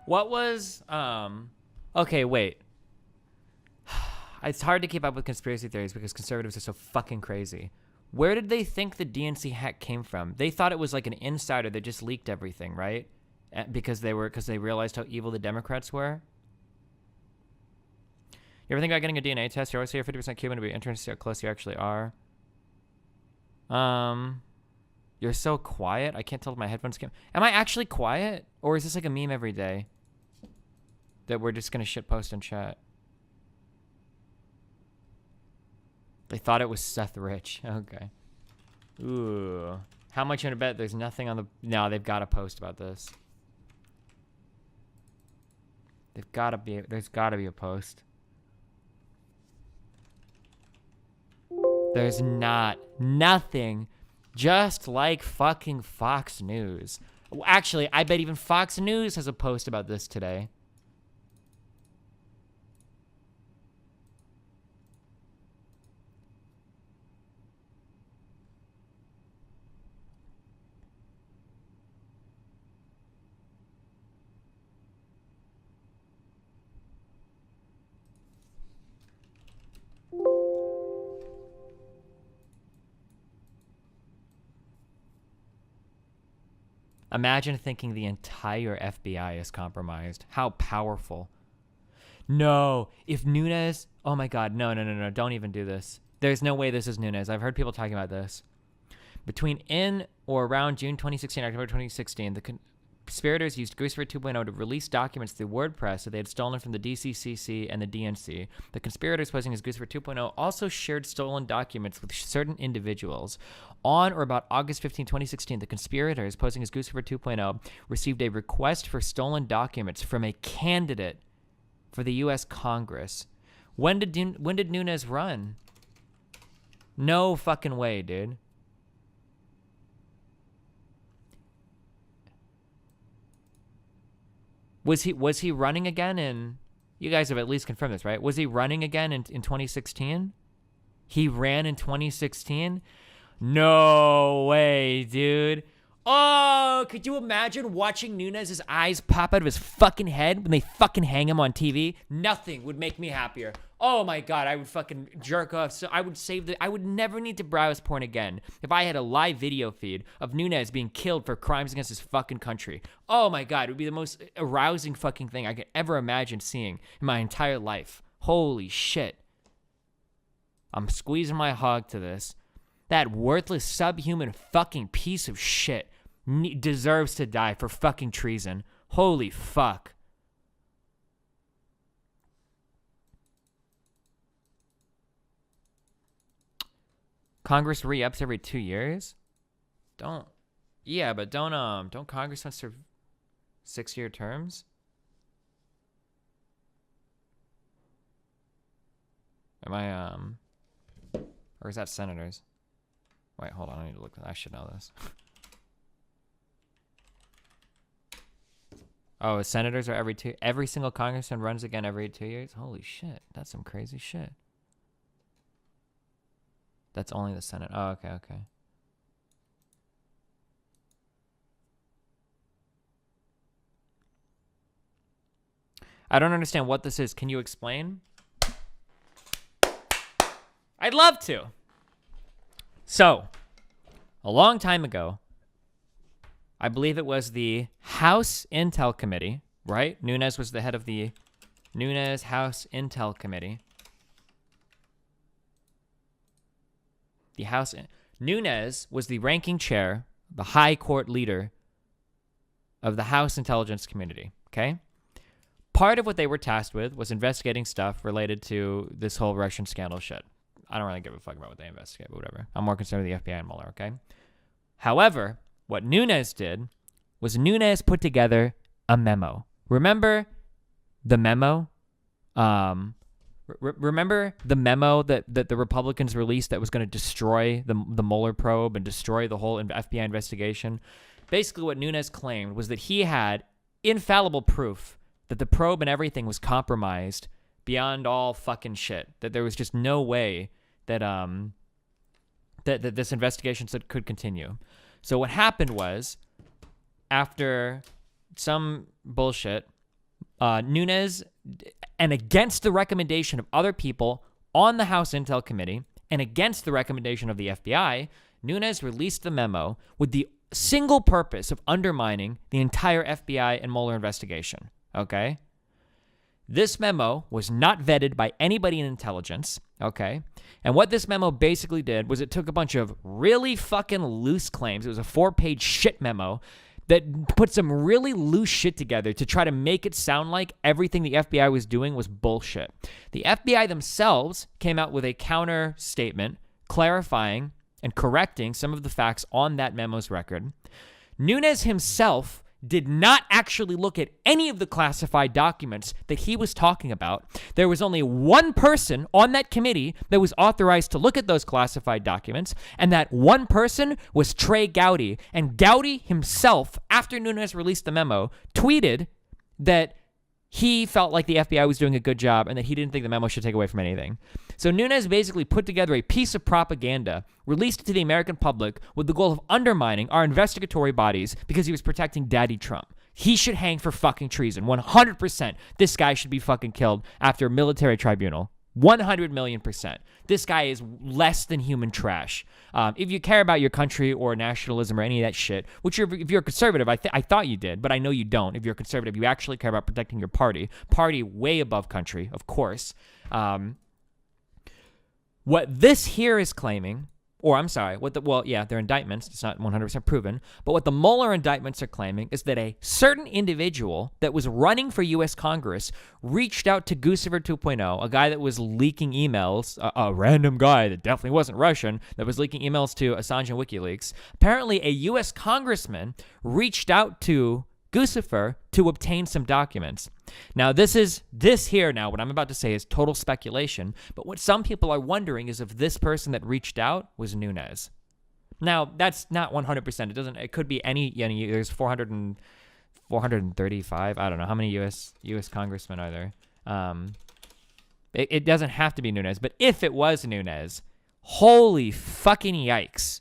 What was okay, wait. It's hard to keep up with conspiracy theories because conservatives are so fucking crazy. Where did they think the DNC hack came from? They thought it was like an insider that just leaked everything, right? Because they realized how evil the Democrats were. You ever think about getting a DNA test? You always say you're 50% Cuban. To be interesting to see how close you actually are. You're so quiet. I can't tell if my headphones came. Am I actually quiet? Or is this like a meme every day that we're just going to shitpost and chat? They thought it was Seth Rich. Okay. Ooh. How much you want to bet there's nothing on the... No, they've got to post about this. There's got to be a post. There's not. Nothing. Just like fucking Fox News. Actually, I bet even Fox News has a post about this today. Imagine thinking the entire FBI is compromised. How powerful. No, if Nunes... Oh my god, no, don't even do this. There's no way this is Nunes. I've heard people talking about this. Between in or around June 2016 and October 2016, the conspirators used Goosefer 2.0 to release documents through WordPress that they had stolen from the DCCC and the DNC. The conspirators posing as Goosefer 2.0 also shared stolen documents with certain individuals. On or about August 15, 2016, the conspirators posing as Goosefer 2.0 received a request for stolen documents from a candidate for the U.S. Congress. When did Nunes run? No fucking way, dude. Was he running again in... You guys have at least confirmed this, right? Was he running again in 2016? He ran in 2016? No way, dude. Oh, could you imagine watching Nunes' eyes pop out of his fucking head when they fucking hang him on TV? Nothing would make me happier. Oh my god, I would fucking jerk off. So I would never need to browse porn again if I had a live video feed of Nunes being killed for crimes against his fucking country. Oh my god, it would be the most arousing fucking thing I could ever imagine seeing in my entire life. Holy shit. I'm squeezing my hog to this. That worthless, subhuman fucking piece of shit deserves to die for fucking treason. Holy fuck. Congress re-ups every 2 years? Don't Congress want to serve 6-year terms? Or is that senators? Wait, hold on. I need to look. I should know this. Oh, senators are every single congressman runs again every 2 years? Holy shit. That's some crazy shit. That's only the Senate. Oh, okay. I don't understand what this is. Can you explain? I'd love to. So, a long time ago, I believe it was the House Intel Committee, right? Nunes was the head of the Nunes House Intel Committee. Nunes was the ranking chair, the high court leader of the House Intelligence Committee, okay? Part of what they were tasked with was investigating stuff related to this whole Russian scandal shit. I don't really give a fuck about what they investigate, but whatever. I'm more concerned with the FBI and Mueller, okay? However, what Nunes did was Nunes put together a memo. Remember the memo? Remember the memo that the Republicans released that was going to destroy the Mueller probe and destroy the whole FBI investigation? Basically, what Nunes claimed was that he had infallible proof that the probe and everything was compromised beyond all fucking shit. That there was just no way that that this investigation could continue. So what happened was, after some bullshit, Nunes, and against the recommendation of other people on the House Intel Committee, and against the recommendation of the FBI, Nunes released the memo with the single purpose of undermining the entire FBI and Mueller investigation, okay? This memo was not vetted by anybody in intelligence, okay? And what this memo basically did was it took a bunch of really fucking loose claims. It was a 4-page shit memo that put some really loose shit together to try to make it sound like everything the FBI was doing was bullshit. The FBI themselves came out with a counter statement clarifying and correcting some of the facts on that memo's record. Nunes himself did not actually look at any of the classified documents that he was talking about. There was only one person on that committee that was authorized to look at those classified documents, and that one person was Trey Gowdy. And Gowdy himself, after Nunes released the memo, tweeted that he felt like the FBI was doing a good job and that he didn't think the memo should take away from anything. So Nunes basically put together a piece of propaganda, released it to the American public with the goal of undermining our investigatory bodies because he was protecting Daddy Trump. He should hang for fucking treason. 100%. This guy should be fucking killed after a military tribunal. 100,000,000%. This guy is less than human trash. If you care about your country or nationalism or any of that shit, which if you're a conservative, I thought you did, but I know you don't. If you're a conservative, you actually care about protecting your party. Party way above country, of course. What this here is claiming, or I'm sorry, they're indictments. It's not 100% proven. But what the Mueller indictments are claiming is that a certain individual that was running for U.S. Congress reached out to Guccifer 2.0, a guy that was leaking emails, a random guy that definitely wasn't Russian, that was leaking emails to Assange and WikiLeaks. Apparently, a U.S. congressman reached out to Guccifer to obtain some documents. Now, what I'm about to say is total speculation, but what some people are wondering is if this person that reached out was Nunes. Now, that's not 100%. It could be any, there's 435, I don't know. How many U.S. congressmen are there? It doesn't have to be Nunes, but if it was Nunes, holy fucking yikes.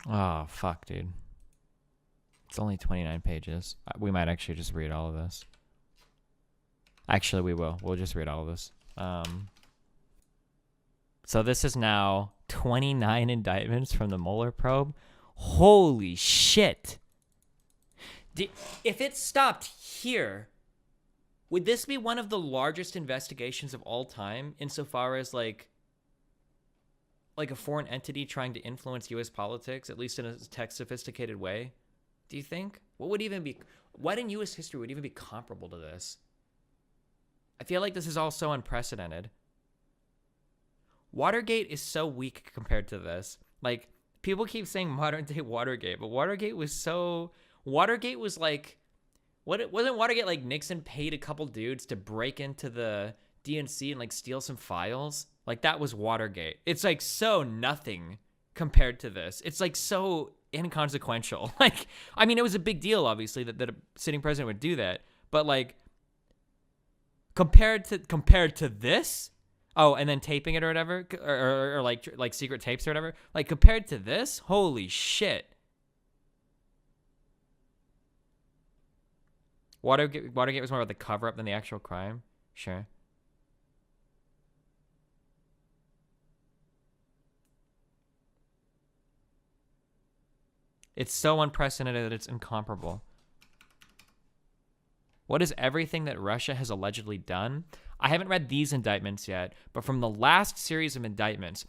Oh, fuck, dude. It's only 29 pages. We might actually just read all of this. Actually, we will. We'll just read all of this. So this is now 29 indictments from the Mueller probe. Holy shit. If it stopped here, would this be one of the largest investigations of all time insofar as like a foreign entity trying to influence U.S. politics, at least in a tech-sophisticated way? Do you think? What in U.S. history would even be comparable to this? I feel like this is all so unprecedented. Watergate is so weak compared to this. Like, people keep saying modern-day Watergate, but Watergate was like... Wasn't Watergate like Nixon paid a couple dudes to break into the DNC and like steal some files? Like, that was Watergate. It's like so nothing compared to this. It's like so inconsequential. Like, I mean, it was a big deal, obviously, that a sitting president would do that. But like, compared to this, oh, and then taping it or whatever, or like secret tapes or whatever. Like, compared to this, holy shit. Watergate was more about the cover up than the actual crime. Sure. It's so unprecedented that it's incomparable. What is everything that Russia has allegedly done? I haven't read these indictments yet, but from the last series of indictments,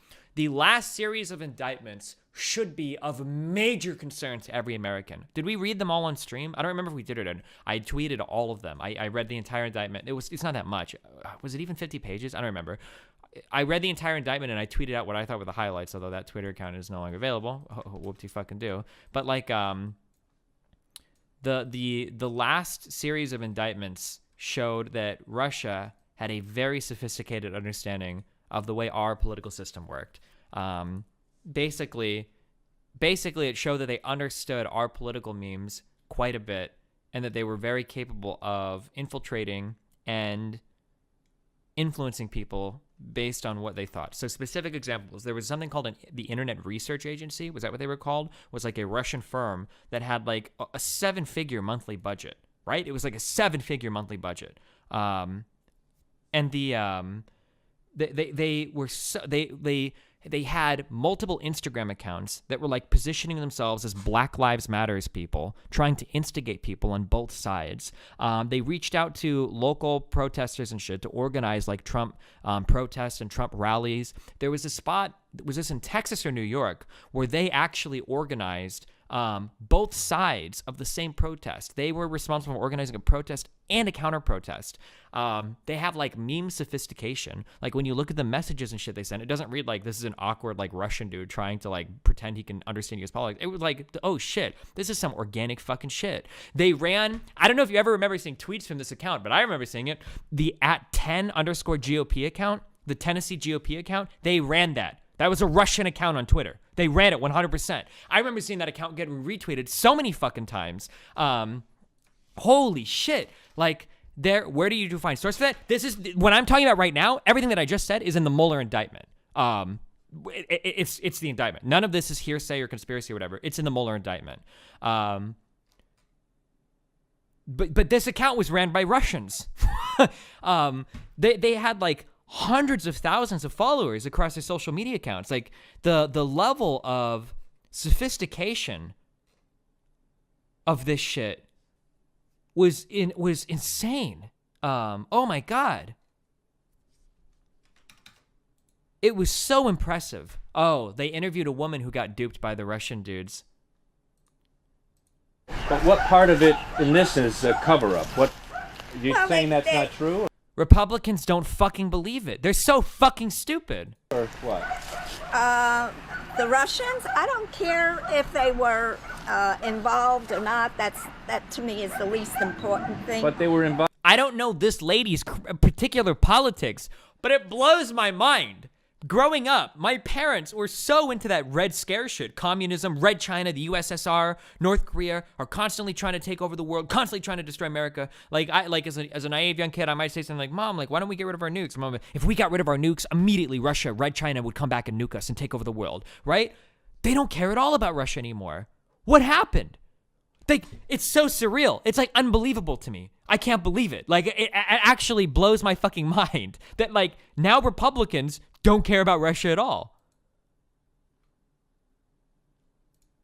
should be of major concern to every American. Did we read them all on stream? I don't remember if we did or not. I tweeted all of them. I read the entire indictment. It's not that much. Was it even 50 pages? I don't remember. I read the entire indictment and I tweeted out what I thought were the highlights, although that Twitter account is no longer available. Whoop-de-fucking-do. But like the last series of indictments showed that Russia had a very sophisticated understanding of the way our political system worked. Basically, it showed that they understood our political memes quite a bit, and that they were very capable of infiltrating and influencing people based on what they thought. So specific examples, there was something called the Internet Research Agency. Was that what they were called? Was like a Russian firm that had like a 7-figure monthly budget, right? It was like a 7-figure monthly budget. And they had multiple Instagram accounts that were like positioning themselves as Black Lives Matters people, trying to instigate people on both sides. They reached out to local protesters and shit to organize like Trump protests and Trump rallies. There was a spot, was this in Texas or New York, where they actually organized both sides of the same protest. They were responsible for organizing a protest and a counter protest. They have like meme sophistication. Like when you look at the messages and shit they send, it doesn't read like this is an awkward like Russian dude trying to like pretend he can understand US politics. It was like, oh shit, this is some organic fucking shit. They ran, I don't know if you ever remember seeing tweets from this account, but I remember seeing it. The @10_GOP account, the Tennessee GOP account, they ran that. That was a Russian account on Twitter. They ran it 100%. I remember seeing that account get retweeted so many fucking times. Holy shit. Like, where do you find source for that? This is, what I'm talking about right now, everything that I just said is in the Mueller indictment. It's the indictment. None of this is hearsay or conspiracy or whatever. It's in the Mueller indictment. But this account was ran by Russians. They had like hundreds of thousands of followers across their social media accounts. Like the level of sophistication of this shit was insane. Oh my God. It was so impressive. Oh, they interviewed a woman who got duped by the Russian dudes. But what part of it in this is a cover-up? What, you saying that's not true? Republicans don't fucking believe it. They're so fucking stupid. Or what? The Russians, I don't care if they were involved or not. That to me is the least important thing. But they were involved. I don't know this lady's particular politics, but it blows my mind. Growing up, my parents were so into that Red Scare shit. Communism, Red China, the USSR, North Korea are constantly trying to take over the world, constantly trying to destroy America. Like as a naive young kid, I might say something like, Mom, like, why don't we get rid of our nukes? Mom, if we got rid of our nukes, immediately Russia, Red China would come back and nuke us and take over the world, right? They don't care at all about Russia anymore. What happened? It's so surreal. It's like unbelievable to me. I can't believe it. Like it actually blows my fucking mind that like now Republicans don't care about Russia at all.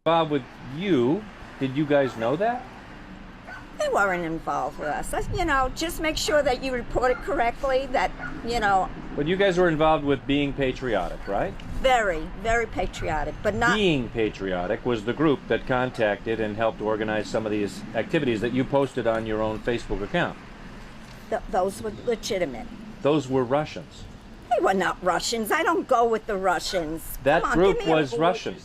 Bob, with you, did you guys know that? They weren't involved with us. Just make sure that you report it correctly, that, But you guys were involved with being patriotic, right? Very, very patriotic, but not... Being patriotic was the group that contacted and helped organize some of these activities that you posted on your own Facebook account. Those were legitimate. Those were Russians. They were not Russians. I don't go with the Russians. That group was Russian.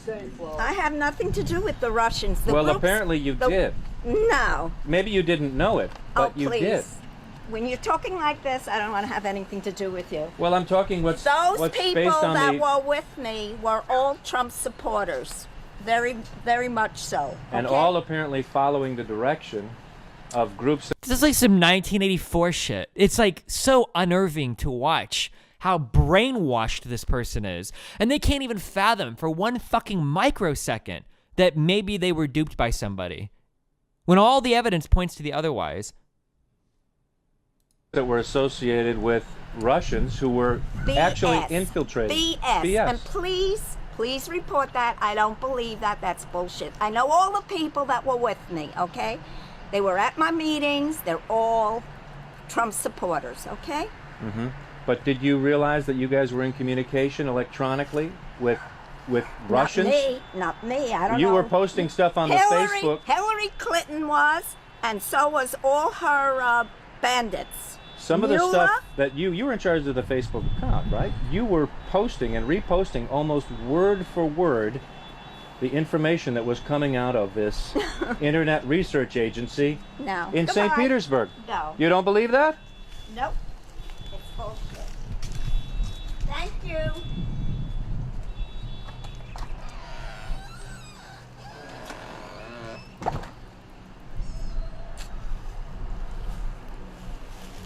I have nothing to do with the Russians. Well, apparently you did. No. Maybe you didn't know it, but you did. When you're talking like this, I don't want to have anything to do with you. Well, I'm talking what's Those people based on that were with me were all Trump supporters. Very, very much so. And all apparently following the direction of groups. This is like some 1984 shit. It's like so unnerving to watch how brainwashed this person is. And they can't even fathom for one fucking microsecond that maybe they were duped by somebody, when all the evidence points to the otherwise. That were associated with Russians who were BS. actually infiltrated. BS. And please report that. I don't believe that. That's bullshit. I know all the people that were with me, okay? They were at my meetings. They're all Trump supporters, okay? Mm-hmm. But did you realize that you guys were in communication electronically with Russians? Not me. I don't know. You were posting stuff on the Facebook. Hillary Clinton was, and so was all her bandits. Some of the stuff that you were in charge of the Facebook account, right? You were posting and reposting almost word for word the information that was coming out of this Internet Research Agency in St. Petersburg. No. You don't believe that? Nope. It's bullshit. Thank you.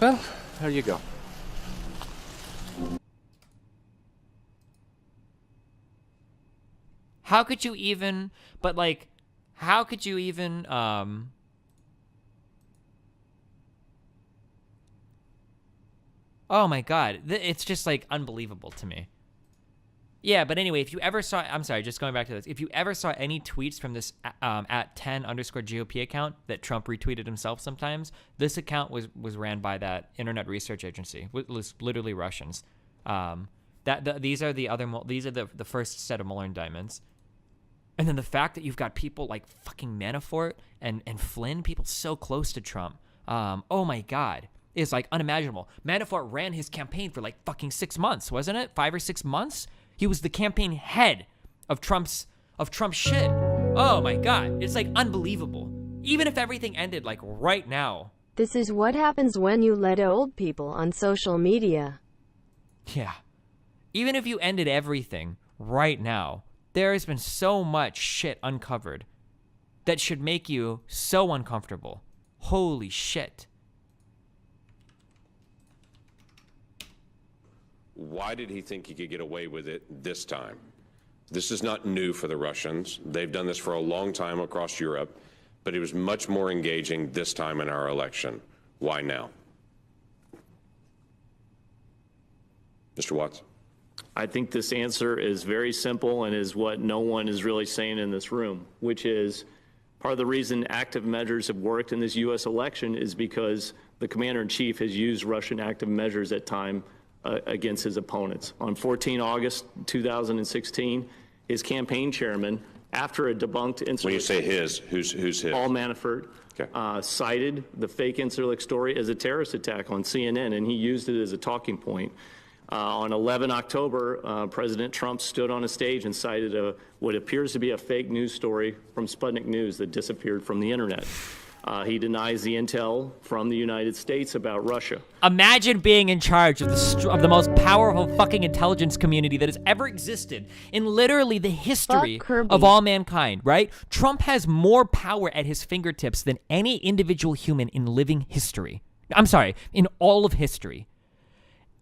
Well, there you go. How could you even, but like, how could you even, oh my God, it's just like unbelievable to me. Yeah, but anyway, if you ever saw, I'm sorry, just going back to this, if you ever saw any tweets from this at 10_GOP account that Trump retweeted himself sometimes, this account was ran by that internet research agency. It was literally Russians. These are the first set of Mueller indictments. And then the fact that you've got people like fucking Manafort and Flynn, people so close to Trump, oh my God, is like unimaginable. Manafort ran his campaign for like fucking 6 months, wasn't it? 5 or 6 months? He was the campaign head of Trump's shit. Oh my God, it's like unbelievable. Even if everything ended like right now. This is what happens when you let old people on social media. Yeah. Even if you ended everything right now, there has been so much shit uncovered that should make you so uncomfortable. Holy shit. Why did he think he could get away with it this time? This is not new for the Russians. They've done this for a long time across Europe, but it was much more engaging this time in our election. Why now? Mr. Watts? I think this answer is very simple and is what no one is really saying in this room, which is part of the reason active measures have worked in this U.S. election is because the commander-in-chief has used Russian active measures at time against his opponents. On 14 August 2016, his campaign chairman, after a debunked Incirlik... When you say his, who's his? Paul Manafort, okay. Cited the fake Incirlik story as a terrorist attack on CNN, and he used it as a talking point. On 11 October, President Trump stood on a stage and cited what appears to be a fake news story from Sputnik News that disappeared from the internet. He denies the intel from the United States about Russia. Imagine being in charge of the most powerful fucking intelligence community that has ever existed in literally the history of all mankind, right? Trump has more power at his fingertips than any individual human in living history. I'm sorry, in all of history.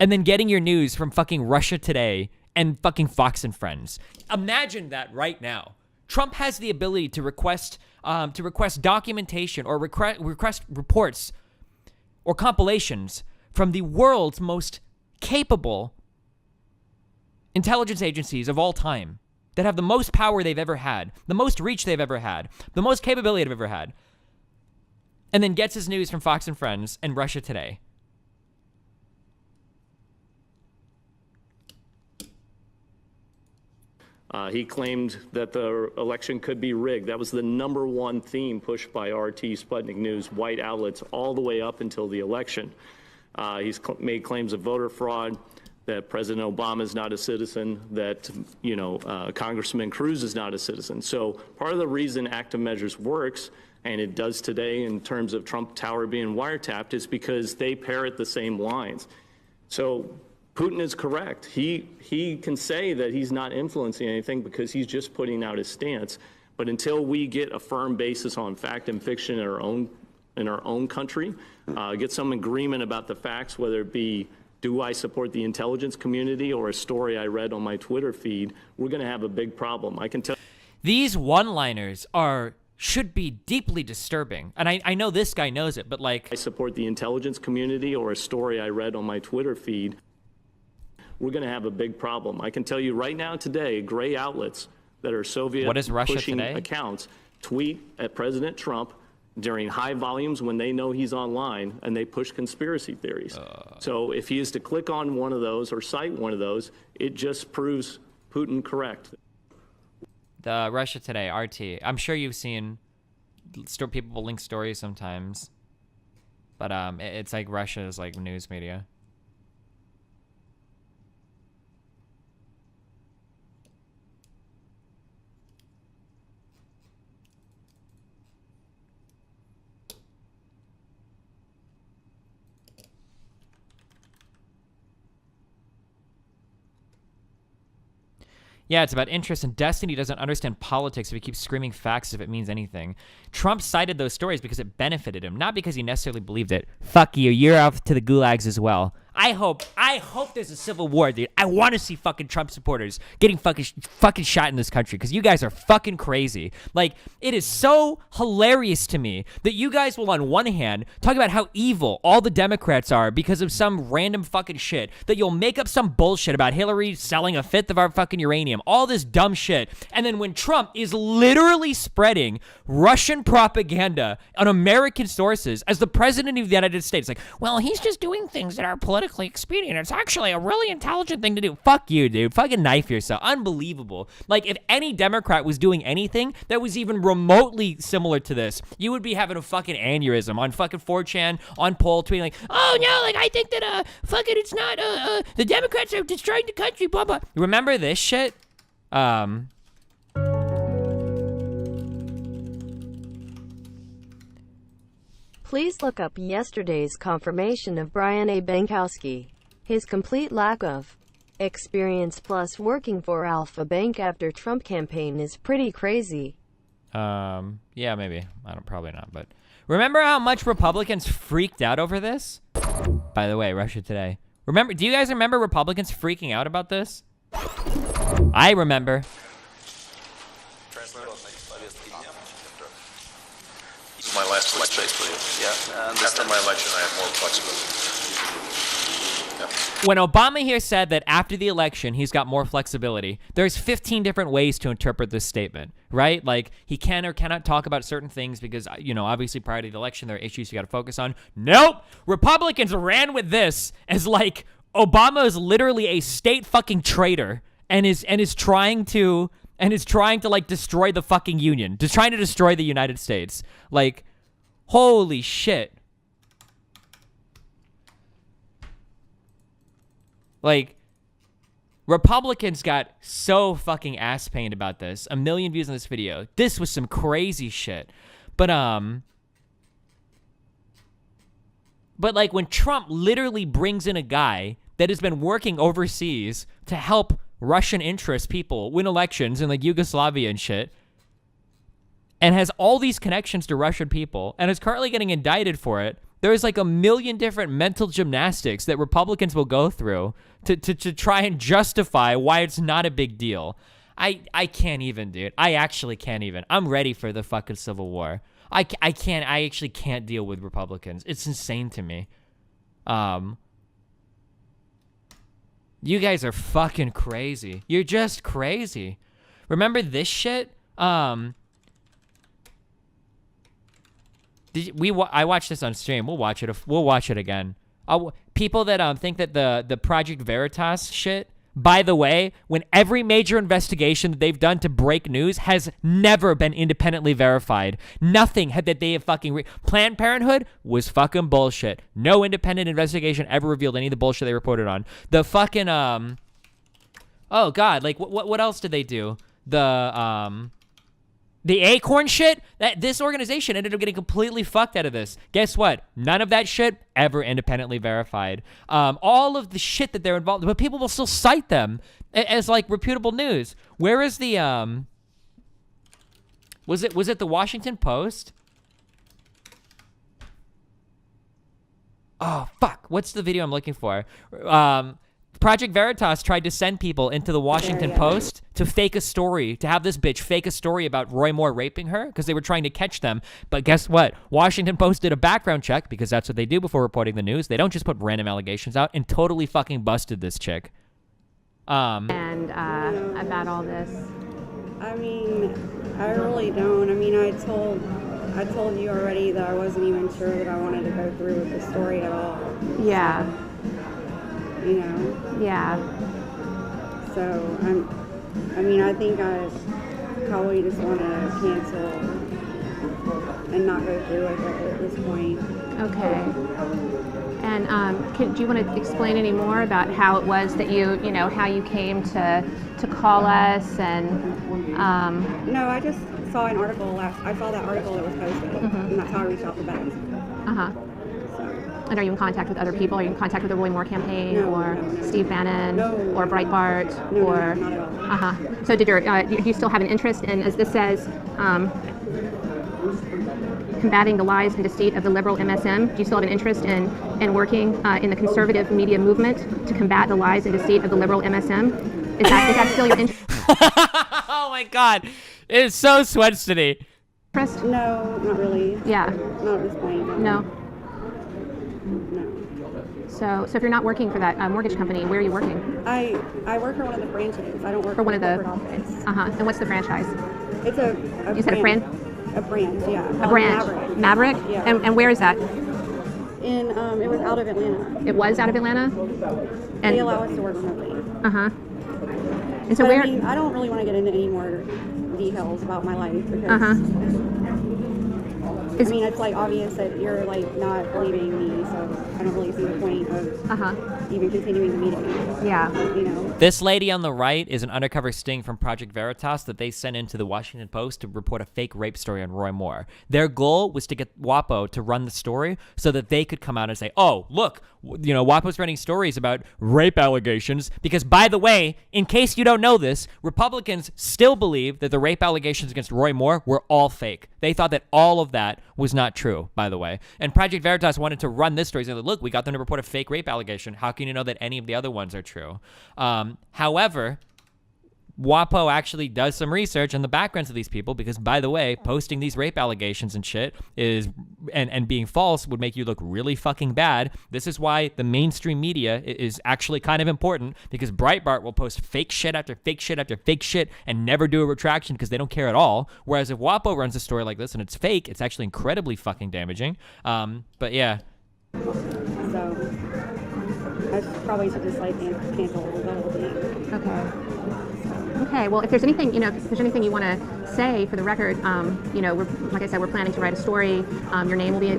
And then getting your news from fucking Russia Today and fucking Fox and Friends. Imagine that right now. Trump has the ability to request documentation or request reports or compilations from the world's most capable intelligence agencies of all time that have the most power they've ever had, the most reach they've ever had, the most capability they've ever had, and then gets his news from Fox and Friends and Russia Today. He claimed that the election could be rigged. That was the #1 theme pushed by RT, Sputnik News, white outlets all the way up until the election. He's made claims of voter fraud, that President Obama is not a citizen, that Congressman Cruz is not a citizen. So part of the reason active measures works, and it does today in terms of Trump Tower being wiretapped, is because they parrot the same lines. So Putin is correct. He can say that he's not influencing anything because he's just putting out his stance. But until we get a firm basis on fact and fiction in our own country, get some agreement about the facts, whether it be do I support the intelligence community or a story I read on my Twitter feed, we're going to have a big problem. I can tell. These one-liners should be deeply disturbing. And I know this guy knows it, but like... I support the intelligence community or a story I read on my Twitter feed, we're going to have a big problem. I can tell you right now today, gray outlets that are Soviet what is Russia pushing today? Accounts tweet at President Trump during high volumes when they know he's online, and they push conspiracy theories. So if he is to click on one of those or cite one of those, it just proves Putin correct. The Russia Today, RT. I'm sure you've seen people will link stories sometimes, but it's like Russia's like news media. Yeah, it's about interest, and Destiny doesn't understand politics if he keeps screaming facts if it means anything. Trump cited those stories because it benefited him, not because he necessarily believed it. Fuck you, you're off to the gulags as well. I hope there's a civil war, dude. I want to see fucking Trump supporters getting fucking shot in this country because you guys are fucking crazy. Like, it is so hilarious to me that you guys will, on one hand, talk about how evil all the Democrats are because of some random fucking shit, that you'll make up some bullshit about Hillary selling a fifth of our fucking uranium, all this dumb shit, and then when Trump is literally spreading Russian propaganda on American sources as the president of the United States, like, well, he's just doing things that are politically expedient. It's actually a really intelligent thing to do. Fuck you, dude. Fucking knife yourself. Unbelievable. Like, if any Democrat was doing anything that was even remotely similar to this, you would be having a fucking aneurysm on fucking 4chan, on poll, tweeting like, oh no, like, I think that, fucking, it's not, the Democrats are destroying the country, blah, blah. Remember this shit? Please look up yesterday's confirmation of Brian A. Bankowski. His complete lack of experience plus working for Alpha Bank after Trump campaign is pretty crazy. Yeah, maybe. Probably not, but remember how much Republicans freaked out over this? By the way, Russia Today. Do you guys remember Republicans freaking out about this? I remember. This is my last election, basically. Yeah. After my election, I have more flexibility. Yeah. When Obama here said that after the election, he's got more flexibility, there's 15 different ways to interpret this statement, right? Like, he can or cannot talk about certain things because, you know, obviously prior to the election, there are issues you got to focus on. Nope! Republicans ran with this as, like, Obama is literally a state fucking traitor and is trying to like destroy the fucking union, just trying to destroy the United States. Like, holy shit. Like, Republicans got so fucking ass pained about this. 1 million views on this video. This was some crazy shit. But like, when Trump literally brings in a guy that has been working overseas to help Russian interest people win elections in like Yugoslavia and shit, and has all these connections to Russian people, and is currently getting indicted for it, there's like 1 million different mental gymnastics that Republicans will go through to try and justify why it's not a big deal. I can't even, dude. I actually can't even. I'm ready for the fucking Civil War. I actually can't deal with Republicans. It's insane to me. You guys are fucking crazy. You're just crazy. Remember this shit? I watched this on stream. We'll watch it. We'll watch it again. People that think that the Project Veritas shit. By the way, when every major investigation that they've done to break news has never been independently verified. Nothing that they have fucking... Planned Parenthood was fucking bullshit. No independent investigation ever revealed any of the bullshit they reported on. The fucking, oh, God. Like, what else did they do? The Acorn shit, this organization ended up getting completely fucked out of this. Guess what? None of that shit ever independently verified. All of the shit that they're involved in, but people will still cite them as like reputable news. Where is the was it the Washington Post? Oh fuck, what's the video I'm looking for? Project Veritas tried to send people into the Washington Post to fake a story, to have this bitch fake a story about Roy Moore raping her because they were trying to catch them. But guess what? Washington Post did a background check because that's what they do before reporting the news. They don't just put random allegations out, and totally fucking busted this chick. And about all this. I mean, I really don't. I mean, I told you already that I wasn't even sure that I wanted to go through with the story at all. Yeah. You know? Yeah. So, I mean, I think I probably just want to cancel and not go through with it at this point. Okay. And do you want to explain any more about how it was that you know, how you came to call us and... No, I just saw an article I saw that article that was posted, and that's how I reached out to Bex. Uh-huh. And are you in contact with other people? Are you in contact with the Roy Moore campaign or Steve Bannon or Breitbart or? Not at all. So do you still have an interest in, as this says, combating the lies and deceit of the liberal MSM? Do you still have an interest in working in the conservative media movement to combat the lies and deceit of the liberal MSM? Is that still your interest? Oh my God, it's so Swedstony. No, not really. Yeah. Not at this point. No. No. So if you're not working for that mortgage company, where are you working? I work for one of the branches. I don't work For one of the corporate office. And what's the franchise? It's a You said a brand? A brand, yeah. A brand. Maverick? Yeah. And where is that? In it was out of Atlanta. It was out of Atlanta? And They allow us to work remotely. And so But where? I mean, I don't really want to get into any more details about my life because I mean, it's like obvious that you're like not believing me, so I don't really see the point of even continuing the meeting. Yeah. You know. This lady on the right is an undercover sting from Project Veritas that they sent into the Washington Post to report a fake rape story on Roy Moore. Their goal was to get WAPO to run the story so that they could come out and say, oh, look, you know, WAPO's running stories about rape allegations because, by the way, in case you don't know this, Republicans still believe that the rape allegations against Roy Moore were all fake. They thought that all of that was not true, by the way. And Project Veritas wanted to run this story. They said, look, we got them to report a fake rape allegation. How can you know that any of the other ones are true? However, WAPO actually does some research on the backgrounds of these people because, by the way, posting these rape allegations and shit is and being false would make you look really fucking bad. This is why the mainstream media is actually kind of important because Breitbart will post fake shit after fake shit after fake shit and never do a retraction because they don't care at all. Whereas if WAPO runs a story like this and it's fake, it's actually incredibly fucking damaging. But yeah. So I probably should just like cancel the whole thing. Okay, well, if there's anything, you know, if there's anything you want to say for the record, you know, like I said, we're planning to write a story. Your name will be,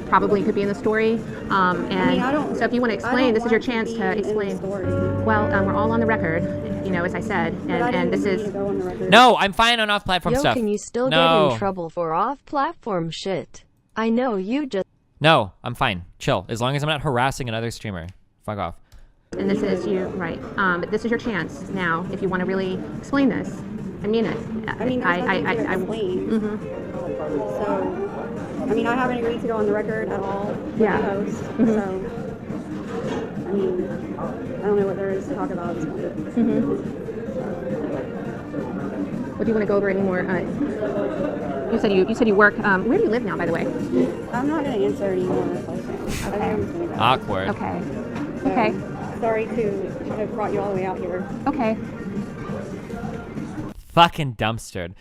probably could be in the story. And I don't, so if you want to explain, this is your chance to explain. Well, we're all on the record, you know, as I said, and this is. No, I'm fine on off-platform stuff. Can you still get in trouble for off-platform shit? I know you just. No, I'm fine. Chill. As long as I'm not harassing another streamer. Fuck off. And this is you, right? But this is your chance now, if you want to really explain this. I mean it. I mean, I explain. So, I mean, I haven't agreed to go on the record at all with the host. So, I mean, I don't know what there is to talk about at this point. What do you want to go over anymore? You said you work. Where do you live now, by the way? I'm not going to answer any more questions. Okay. Awkward. Okay. So, Okay. Sorry to have brought you all the way out here. Okay. Fucking dumpstered.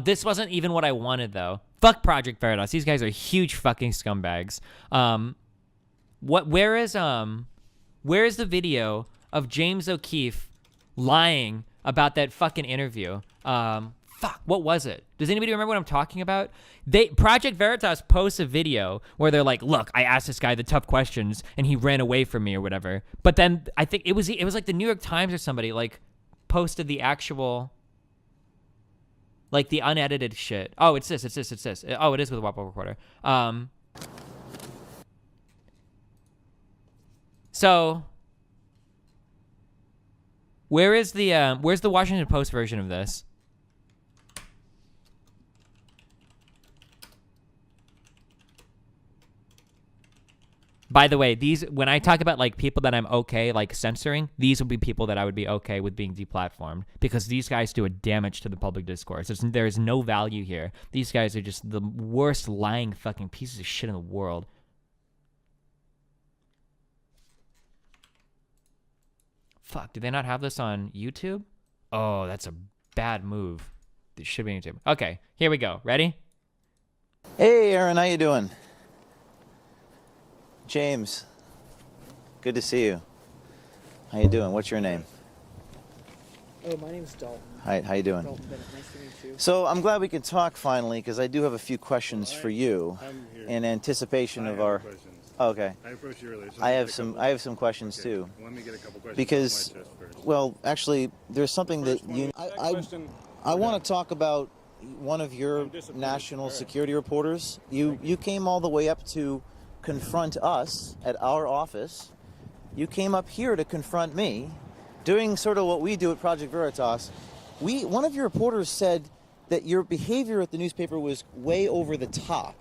This wasn't even what I wanted, though. Fuck Project Veritas. These guys are huge fucking scumbags. Where is the video of James O'Keefe lying about that fucking interview? Fuck, what was it? Does anybody remember what I'm talking about? Project Veritas posts a video where they're like, look, I asked this guy the tough questions and he ran away from me or whatever. But then I think it was like the New York Times or somebody like posted the actual, like the unedited shit. Oh, it's this. Oh, it is with Wapo Recorder. So where's the Washington Post version of this? By the way, when I talk about like people that I'm okay like censoring, these would be people that I would be okay with being deplatformed because these guys do a damage to the public discourse. There's no value here. These guys are just the worst lying fucking pieces of shit in the world. Fuck, do they not have this on YouTube? Oh, that's a bad move. This should be on YouTube. Okay, here we go. Ready? Hey, Aaron, how you doing? James, good to see you. How you doing? What's your name? Oh, my name's Dalton. Hi, how you doing? Dalton Bennett. Nice to meet you. So I'm glad we can talk finally because I do have a few questions for you in anticipation of our. Oh, okay. I approached you earlier. So I have some questions too. Let me get a couple questions. Because, well, actually, there's something that you. I want to talk about one of your national security reporters. You came all the way up to confront us at our office. You came up here to confront me, doing sort of what we do at Project Veritas. One of your reporters said that your behavior at the newspaper was way over the top.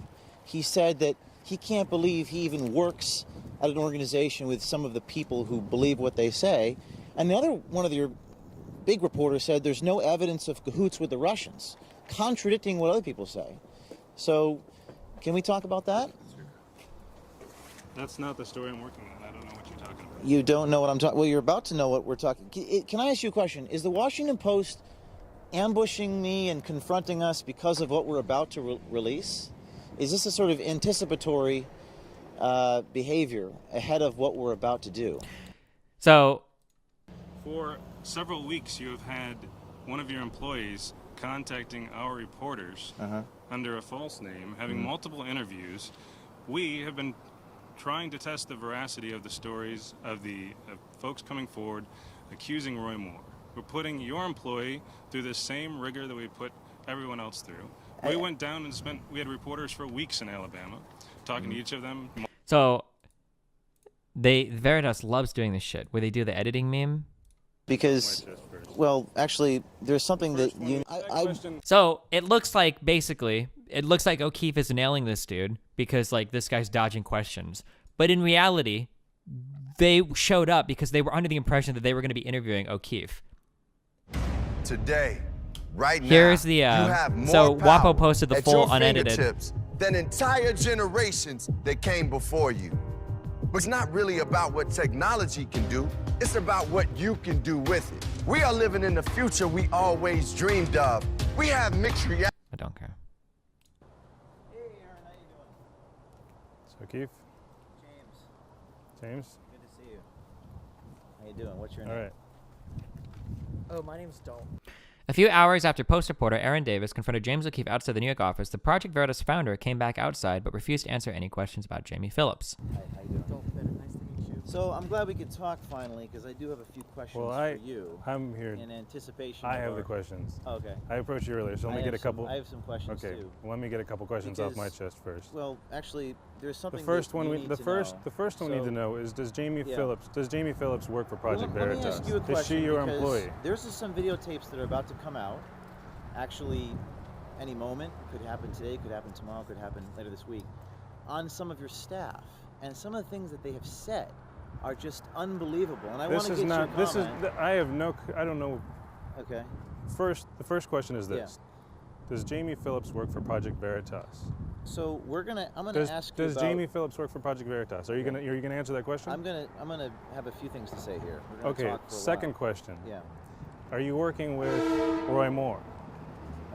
He said that he can't believe he even works at an organization with some of the people who believe what they say. And the other one of your big reporters said there's no evidence of cahoots with the Russians, contradicting what other people say. So, can we talk about that? That's not the story I'm working on. I don't know what you're talking about. You don't know what I'm talking. Well, you're about to know what we're talking. Can I ask you a question? Is the Washington Post ambushing me and confronting us because of what we're about to release? Is this a sort of anticipatory behavior ahead of what we're about to do? So, for several weeks, you have had one of your employees contacting our reporters under a false name, having multiple interviews. We have been trying to test the veracity of the stories of the folks coming forward accusing Roy Moore. We're putting your employee through the same rigor that we put everyone else through. We went down and we had reporters for weeks in Alabama, talking to each of them. So, Veritas loves doing this shit, where they do the editing meme. Because, well, actually, there's something that you... So, it looks like O'Keefe is nailing this dude, because, like, this guy's dodging questions. But in reality, they showed up because they were under the impression that they were going to be interviewing O'Keefe. Today, right now, here's the you have more so power WAPO posted the at full your unedited fingertips than entire generations that came before you. But it's not really about what technology can do, it's about what you can do with it. We are living in the future we always dreamed of. We have mixed reality. I don't care. Hey, Aaron, how you doing? So, Keith? James? Good to see you. How you doing? What's your name? All right. Oh, my name's Dalton. A few hours after Post reporter Aaron Davis confronted James O'Keefe outside the New York office, the Project Veritas founder came back outside but refused to answer any questions about Jamie Phillips. Hi, how you doing? Dalton, nice to meet you. So I'm glad we could talk finally, because I do have a few questions for you. I'm here. In anticipation I of have our... the questions. Oh, okay. I approached you earlier, so let me get a couple. I have some questions okay. too. Well, let me get a couple questions off my chest first. Well, actually, there's something. The first that one, we need the to first know. one we need to know is does Jamie Phillips work for Project Veritas? Let me ask you a question. Is she your because employee? There's some videotapes that are about to come out. Actually, any moment, could happen today, could happen tomorrow, could happen later this week, on some of your staff, and some of the things that they have said are just unbelievable. And I want to get your comment. This is. I have no. I don't know. Okay. The first question is this: does Jamie Phillips work for Project Veritas? So I'm gonna ask you Does about, Jamie Phillips work for Project Veritas? Are you gonna answer that question? I'm gonna have a few things to say here. We're gonna Okay. talk for a Second while. question. Yeah. Are you working with Roy Moore?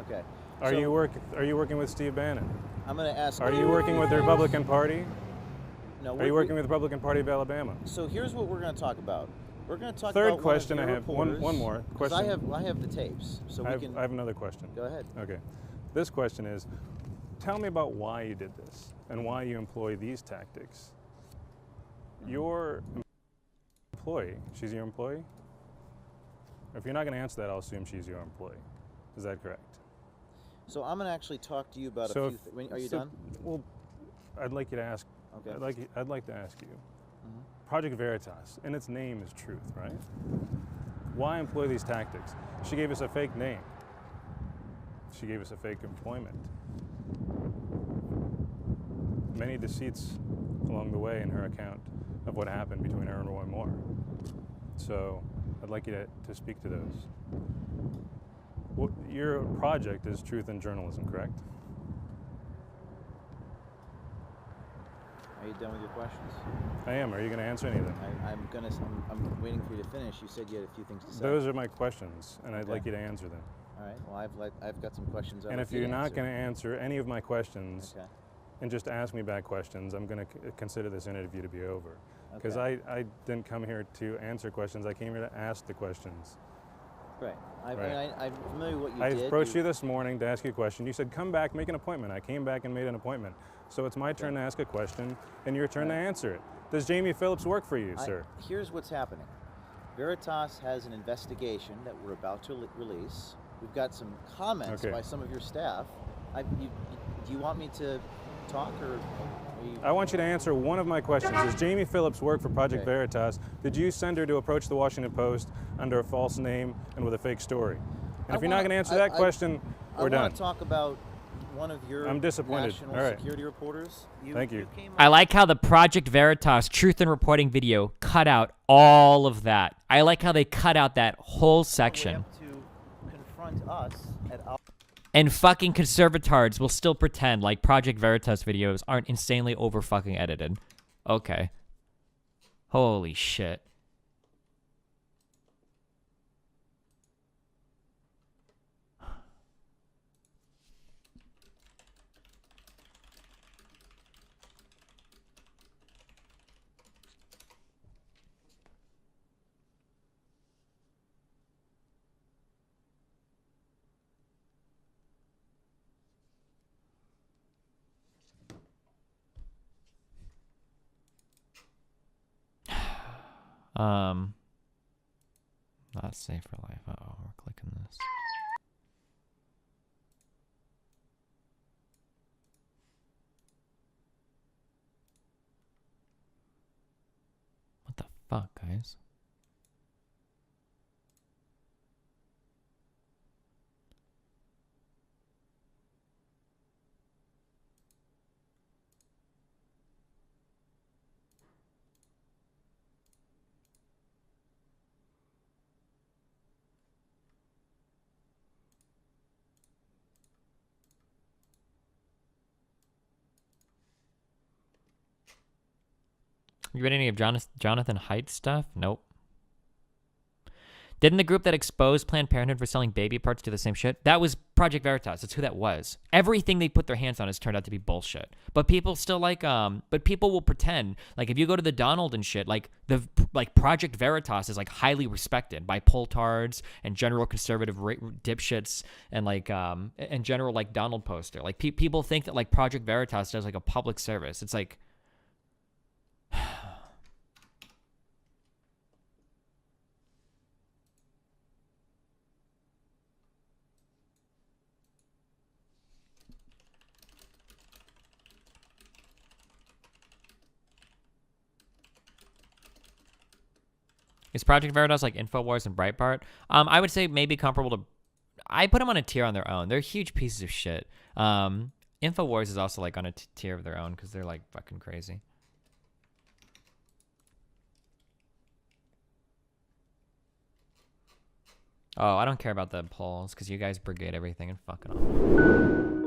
Okay. Are you working with Steve Bannon? I'm going to ask. Are you working with the Republican Party? No. Are you working with the Republican Party of Alabama? So here's what we're going to talk about. We're going to talk Third about question. one of your I have reporters, one more question. I have the tapes, so I have another question. Go ahead. Okay. This question is, tell me about why you did this and why you employ these tactics. Your employee, she's your employee? If you're not going to answer that, I'll assume she's your employee. Is that correct? So I'm going to actually talk to you about a few. Are you done? Well, I'd like you to ask. Okay. I'd like to ask you. Project Veritas, and its name is truth, right? Why employ these tactics? She gave us a fake name. She gave us a fake employment. Many deceits along the way in her account of what happened between her and Roy Moore. So I'd like you to speak to those. Your project is Truth in Journalism, correct? Are you done with your questions? I am. Are you going to answer any of them? I'm waiting for you to finish. You said you had a few things to say. Those are my questions, and I'd like you to answer them. All right. Well, I've got some questions. And if you're not going to answer any of my questions, and just ask me back questions, I'm going to consider this interview to be over. Because I didn't come here to answer questions. I came here to ask the questions. Right. I'm familiar with what you did. I approached you this morning to ask you a question. You said, come back, make an appointment. I came back and made an appointment. So it's my turn to ask a question, and your turn to answer it. Does Jamie Phillips work for you, sir? Here's what's happening. Veritas has an investigation that we're about to release. We've got some comments by some of your staff. Do you want me to talk, or I want you to answer one of my questions. Does Jamie Phillips work for Project Veritas? Did you send her to approach the Washington Post under a false name and with a fake story? And if you're not going to answer that question, we're done. I want to talk about one of your I'm disappointed. national All right. security reporters. Thank you. I like how the Project Veritas Truth in Reporting video cut out all of that. I like how they cut out that whole section. To confront us at our And fucking conservatards will still pretend like Project Veritas videos aren't insanely over fucking edited. Okay. Holy shit. Not safe for life. Uh-oh, we're clicking this. What the fuck, guys? You read any of Jonathan Haidt's stuff? Nope. Didn't the group that exposed Planned Parenthood for selling baby parts do the same shit? That was Project Veritas. That's who that was. Everything they put their hands on has turned out to be bullshit. But people still but people will pretend. Like if you go to the Donald and shit, like Project Veritas is like highly respected by poltards and general conservative dipshits and and general like Donald poster. Like people think that like Project Veritas does like a public service. It's like, is Project Veritas like InfoWars and Breitbart? I would say maybe comparable to... I put them on a tier on their own. They're huge pieces of shit. InfoWars is also like on a tier of their own because they're like fucking crazy. Oh, I don't care about the polls because you guys brigade everything and fuck it off.